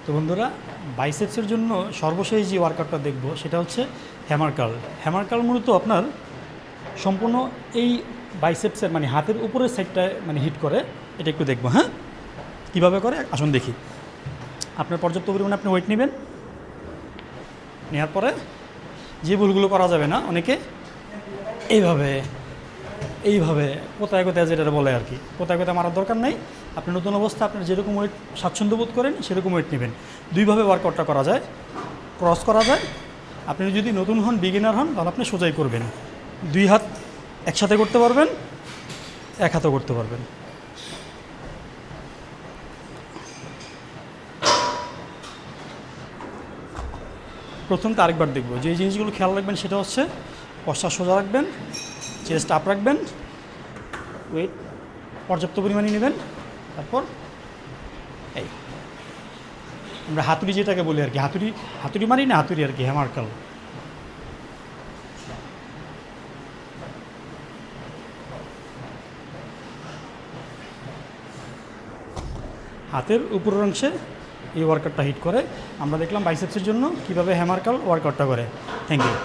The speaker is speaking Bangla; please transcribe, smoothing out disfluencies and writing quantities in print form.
তো বন্ধুরা, বাইসেপসের জন্য সর্বশেষ যে ওয়ার্কআউটটা দেখব সেটা হচ্ছে হ্যামার কার্ল। হ্যামার কার্ল মূলত আপনার সম্পূর্ণ এই বাইসেপসের মানে হাতের উপরের সাইডটায় মানে হিট করে। এটা একটু দেখবো, হ্যাঁ, কীভাবে করে আসুন দেখি। আপনার পর্যাপ্ত পরিমাণে আপনি ওয়েট নেবেন, নেওয়ার পরে যে ভুলগুলো করা যাবে না, অনেকে এইভাবে এইভাবে কোথায় কোথায় যেটা বলে আর কি, কোথায় কোথায় মারার দরকার নেই। আপনি নতুন অবস্থা আপনার যেরকম ওয়েট স্বাচ্ছন্দ্য বোধ করেন সেরকম ওয়েট নেবেন। দুইভাবে ওয়ার্কআউটটা করা যায়, ক্রস করা যায়। আপনি যদি নতুন হন, বিগিনার হন, তাহলে আপনি সোজাই করবেন। দুই হাত একসাথে করতে পারবেন, এক হাতেও করতে পারবেন। প্রথমটা আরেকবার দেখবো। যে জিনিসগুলো খেয়াল রাখবেন সেটা হচ্ছে পশ্চাৎ সোজা রাখবেন, চেস্ট আপ রাখবেন, ওয়েট পর্যাপ্ত পরিমাণে নেবেন। তারপর এই আমরা হাতুড়ি যেটাকে বলি আর কি, হাতুড়ি হাতুড়ি মারি না, হাতুড়ি আর কি, হ্যামার কার্ল। হাতের উপরের অংশে এই ওয়ার্কআউটটা হিট করে। আমরা দেখলাম বাইসেপসের জন্য কীভাবে হ্যামার কার্ল ওয়ার্কআউটটা করে। Thank you.